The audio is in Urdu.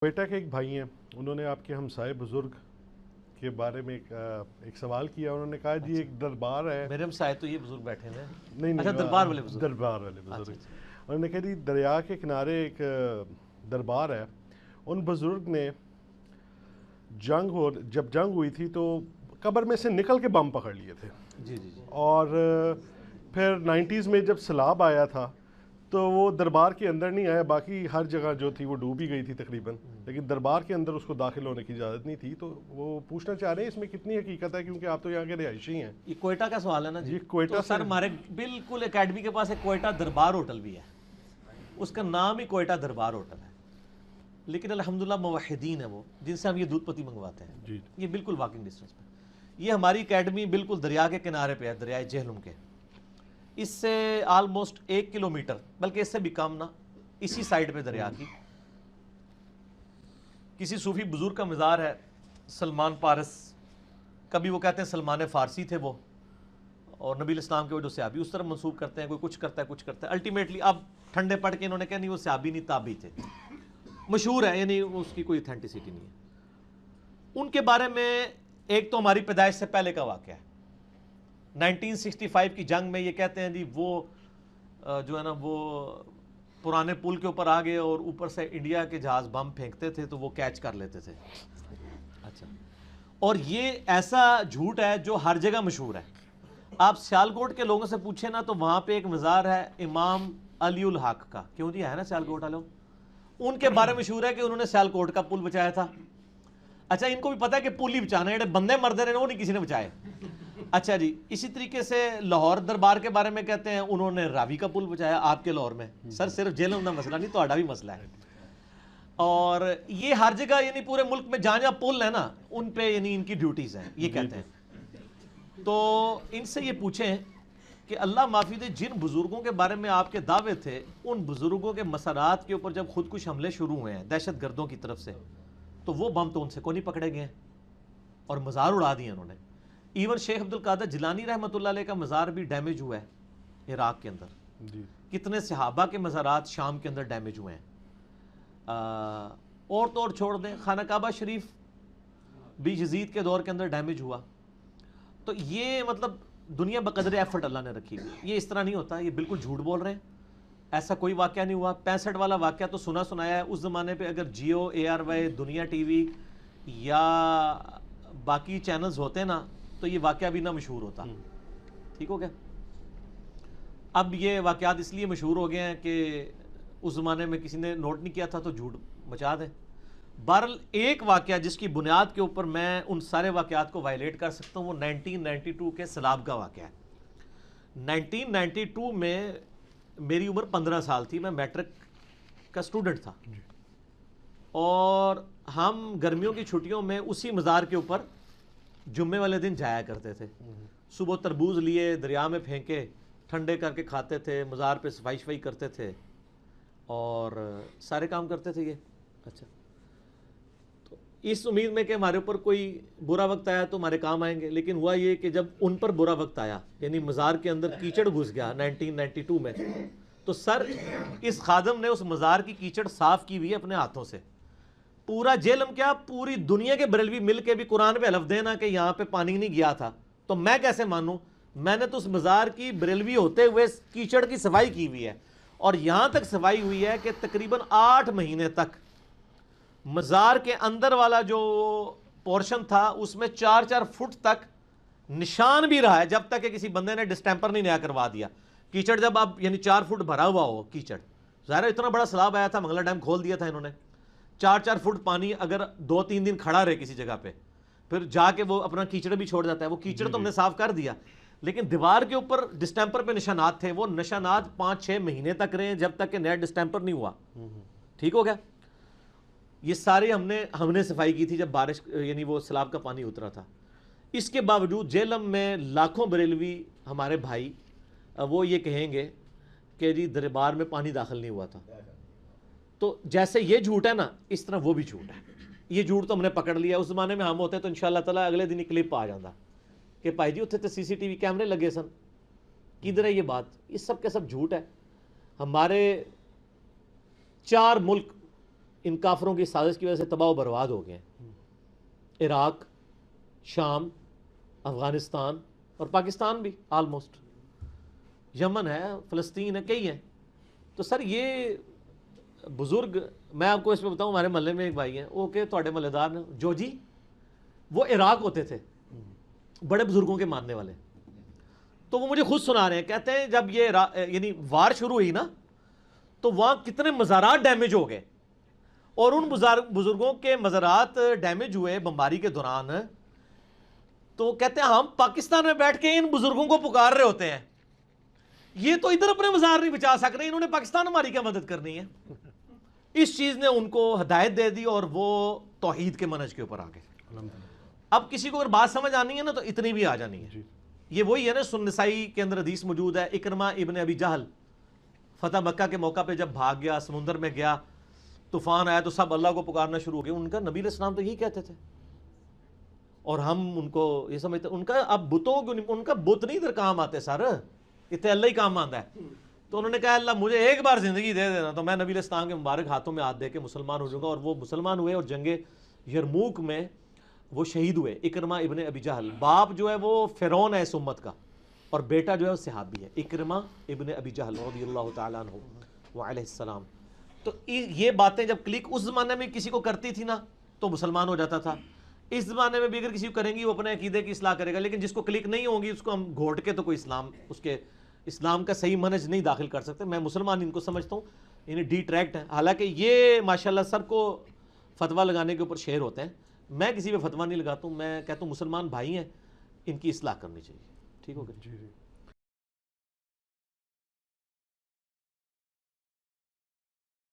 کوئٹہ کے ایک بھائی ہیں، انہوں نے آپ کے ہمسائے بزرگ کے بارے میں ایک سوال کیا. انہوں نے کہا جی ایک دربار ہے. میرے ہمسائے تو یہ بزرگ بیٹھے ہیں. نہیں اچھا، دربار والے بزرگ. دربار والے بزرگ. انہوں نے کہا جی دریا کے کنارے ایک دربار ہے. ان بزرگ نے جب جنگ ہوئی تھی تو قبر میں سے نکل کے بم پکڑ لیے تھے. جی جی جی. اور پھر 90s میں جب سیلاب آیا تھا تو وہ دربار کے اندر نہیں آیا، باقی ہر جگہ جو تھی وہ ڈوبی گئی تھی تقریباً، لیکن دربار کے اندر اس کو داخل ہونے کی اجازت نہیں تھی. تو وہ پوچھنا چاہ رہے ہیں اس میں کتنی حقیقت ہے، کیونکہ آپ تو یہاں کے رہائشی ہیں. یہ کوئٹہ کا سوال ہے نا جی. کوئٹہ تو سر ہمارے بالکل اکیڈمی کے پاس ایک کوئٹہ دربار ہوٹل بھی ہے، اس کا نام ہی کوئٹہ دربار ہوٹل ہے، لیکن الحمدللہ موحدین ہیں وہ جن سے ہم یہ دودھ پتی منگواتے ہیں. جی یہ بالکل واکنگ ڈسٹنس پہ. یہ ہماری اکیڈمی بالکل دریا کے کنارے پہ ہے، دریائے جہلم کے. اس سے آلموسٹ 1 کلومیٹر بلکہ اس سے بھی کم نا، اسی سائڈ پہ دریا کی کسی صوفی بزرگ کا مزار ہے، سلمان پارس. کبھی وہ کہتے ہیں سلمان فارسی تھے وہ، اور نبی الاسلام کے وہ جو صحابی اس طرح منسوب کرتے ہیں، کوئی کچھ کرتا ہے کچھ کرتا ہے. الٹیمیٹلی اب ٹھنڈے پڑھ کے انہوں نے کہا نہیں وہ صحابی نہیں تابعی تھے. مشہور ہے، یعنی اس کی کوئی اتھینٹسٹی نہیں ہے. ان کے بارے میں ایک تو ہماری پیدائش سے پہلے کا واقعہ ہے. 1965 کی جنگ میں یہ کہتے ہیں جی وہ جو ہے نا وہ پرانے پل کے اوپر آ گئے اور اوپر سے انڈیا کے جہاز بم پھینکتے تھے تو وہ کیچ کر لیتے تھے. اچھا، اور یہ ایسا جھوٹ ہے جو ہر جگہ مشہور ہے. آپ سیالکوٹ کے لوگوں سے پوچھیں نا تو وہاں پہ ایک مزار ہے امام علی الحق کا. کیوں جی ہے نا سیالکوٹ والوں، ان کے بارے میں مشہور ہے کہ انہوں نے سیالکوٹ کا پل بچایا تھا. اچھا، ان کو بھی پتا ہے کہ پل ہی بچانا ہے، جڑے بندے مردے رہے وہ نہیں کسی نے بچائے. اچھا جی، اسی طریقے سے لاہور دربار کے بارے میں کہتے ہیں انہوں نے راوی کا پل بچایا آپ کے لاہور میں. سر صرف جہلم کا مسئلہ نہیں، تہاڈا بھی مسئلہ ہے. اور یہ ہر جگہ یعنی پورے ملک میں جہاں جہاں پل ہے نا ان پہ یعنی ان کی ڈیوٹیز ہیں، یہ کہتے ہیں. تو ان سے یہ پوچھیں کہ اللہ معافی دے جن بزرگوں کے بارے میں آپ کے دعوے تھے، ان بزرگوں کے مسارات کے اوپر جب خودکش حملے شروع ہوئے ہیں دہشت گردوں کی طرف سے، تو وہ بم تو ان سے کو نہیں پکڑے گئے ہیں اور مزار اڑا دیے انہوں نے. ایون شیخ عبد القادر جیلانی رحمۃ اللہ علیہ کا مزار بھی ڈیمیج ہوا ہے عراق کے اندر. کتنے صحابہ کے مزارات شام کے اندر ڈیمیج ہوئے ہیں. اور تو اور چھوڑ دیں، خانہ کعبہ شریف بھی یزید کے دور کے اندر ڈیمیج ہوا. تو یہ مطلب دنیا بقدر ایفرٹ اللہ نے رکھی ہوئی. یہ اس طرح نہیں ہوتا، یہ بالکل جھوٹ بول رہے ہیں. ایسا کوئی واقعہ نہیں ہوا. 65 والا واقعہ تو سنا سنایا ہے. اس زمانے پہ اگر جیو، ARY، دنیا ٹی وی یا باقی چینلز ہوتے نا تو یہ واقعہ بھی نہ مشہور ہوتا. ٹھیک ہو گیا. اب یہ واقعات اس لیے مشہور ہو گئے ہیں کہ اس زمانے میں کسی نے نوٹ نہیں کیا تھا تو جھوٹ مچا دیں. بہرحال ایک واقعہ جس کی بنیاد کے اوپر میں ان سارے واقعات کو وائلیٹ کر سکتا ہوں وہ 1992 کے سیلاب کا واقعہ ہے. 1992 میں میری عمر 15 سال تھی، میں میٹرک کا سٹوڈنٹ تھا، اور ہم گرمیوں کی چھٹیوں میں اسی مزار کے اوپر جمعے والے دن جایا کرتے تھے. صبح تربوز لیے دریا میں پھینکے، ٹھنڈے کر کے کھاتے تھے، مزار پہ صفائی شفائی کرتے تھے اور سارے کام کرتے تھے یہ. اچھا، تو اس امید میں کہ ہمارے اوپر کوئی برا وقت آیا تو ہمارے کام آئیں گے. لیکن ہوا یہ کہ جب ان پر برا وقت آیا، یعنی مزار کے اندر کیچڑ گھس گیا 1992 میں، تو سر اس خادم نے اس مزار کی کیچڑ صاف کی ہوئی اپنے ہاتھوں سے. پورا جہلم کیا پوری دنیا کے بریلوی مل کے بھی قرآن پہ حلف دینا کہ یہاں پہ پانی نہیں گیا تھا تو میں کیسے مانوں؟ میں نے تو اس مزار کی بریلوی ہوتے ہوئے کیچڑ کی صفائی کی ہوئی ہے، اور یہاں تک صفائی ہوئی ہے کہ تقریباً 8 مہینے تک مزار کے اندر والا جو پورشن تھا اس میں 4-4 فٹ تک نشان بھی رہا ہے، جب تک کہ کسی بندے نے ڈسٹیمپر نہیں نیا کروا دیا. کیچڑ جب اب یعنی 4 فٹ بھرا ہوا ہو کیچڑ، ظاہر اتنا بڑا سیلاب آیا تھا، منگلا ڈیم کھول دیا تھا انہوں نے. 4-4 فٹ پانی اگر 2-3 دن کھڑا رہے کسی جگہ پہ، پھر جا کے وہ اپنا کیچڑ بھی چھوڑ جاتا ہے. وہ کیچڑ تو ہم نے صاف کر دیا، لیکن دیوار کے اوپر ڈسٹیمپر پہ نشانات تھے. وہ نشانات 5-6 مہینے تک رہے جب تک کہ نیا ڈسٹیمپر نہیں ہوا. ٹھیک ہو گیا. یہ سارے ہم نے صفائی کی تھی جب بارش یعنی وہ سیلاب کا پانی اترا تھا. اس کے باوجود جہلم میں لاکھوں بریلوی ہمارے بھائی وہ یہ کہیں گے کہ جی دربار میں پانی داخل نہیں ہوا تھا. تو جیسے یہ جھوٹ ہے نا اس طرح وہ بھی جھوٹ ہے. یہ جھوٹ تو ہم نے پکڑ لیا. اس زمانے میں ہم ہوتے تو انشاءاللہ تعالیٰ اگلے دن ہی کلپ آ جاتا کہ بھائی جی اتنے تو CCTV کیمرے لگے سن. کدھر ہے یہ بات؟ یہ سب کے سب جھوٹ ہے. ہمارے 4 ملک ان کافروں کی سازش کی وجہ سے تباہ و برباد ہو گئے ہیں، عراق، شام، افغانستان اور پاکستان بھی آلموسٹ، یمن ہے، فلسطین ہے، کئی ہیں. تو سر یہ بزرگ، میں آپ کو اس میں بتاؤں، ہمارے محلے میں ایک بھائی ہیں، وہ کہ تھوڑے محلے دار نے جو جی وہ عراق ہوتے تھے، بڑے بزرگوں کے ماننے والے. تو وہ مجھے خود سنا رہے ہیں، کہتے ہیں جب یہ یعنی وار شروع ہوئی نا تو وہاں کتنے مزارات ڈیمیج ہو گئے، اور ان بزرگوں کے مزارات ڈیمیج ہوئے بمباری کے دوران. تو کہتے ہیں ہم پاکستان میں بیٹھ کے ان بزرگوں کو پکار رہے ہوتے ہیں، یہ تو ادھر اپنے مزار نہیں بچا سک رہے، انہوں نے پاکستان ہماری کیا مدد کرنی ہے. اس چیز نے ان کو ہدایت دے دی اور وہ توحید کے منہج کے اوپر آ گئے. اب کسی کو اگر بات سمجھ آنی ہے نا تو اتنی بھی آ جانی ہے. یہ وہی ہے نا، سنن نسائی کے اندر حدیث موجود ہے، اکرمہ ابن ابی جہل فتح مکہ کے موقع پہ جب بھاگ گیا، سمندر میں گیا، طوفان آیا تو سب اللہ کو پکارنا شروع ہو گئے. ان کا نبی علیہ السلام تو یہی کہتے تھے، اور ہم ان کو یہ سمجھتے ان کا اب بتوں کو، ان کا بت نہیں ادھر کام آتے سر، اتنے اللہ ہی کام آتا ہے. تو انہوں نے کہا اللہ مجھے ایک بار زندگی دے دینا تو میں نبی علیہ السلام کے مبارک ہاتھوں میں ہاتھ دے کے مسلمان ہو جاؤں گا. اور وہ مسلمان ہوئے اور جنگ یرموک میں وہ شہید ہوئے. اکرمہ ابن ابی جہل، باپ جو ہے وہ فرعون ہے اس امت کا، اور بیٹا جو ہے وہ صحابی ہے، اکرمہ ابن ابی جہل رضی اللہ تعالیٰ عنہ وعلیہ السلام. تو یہ باتیں جب کلک اس زمانے میں کسی کو کرتی تھی نا تو مسلمان ہو جاتا تھا. اس زمانے میں بھی اگر کسی کو کریں گی وہ اپنے عقیدے کی اصلاح کرے گا، لیکن جس کو کلک نہیں ہوگی اس کو ہم گھوٹ کے تو کوئی اسلام کا صحیح منہج نہیں داخل کر سکتے. میں مسلمان ان کو سمجھتا ہوں یعنی ڈی ٹریکٹ ہیں، حالانکہ یہ ماشاءاللہ سب کو فتویٰ لگانے کے اوپر شعر ہوتے ہیں. میں کسی پہ فتویٰ نہیں لگاتا ہوں، میں کہتا ہوں مسلمان بھائی ہیں، ان کی اصلاح کرنی چاہیے. ٹھیک ہو گیا؟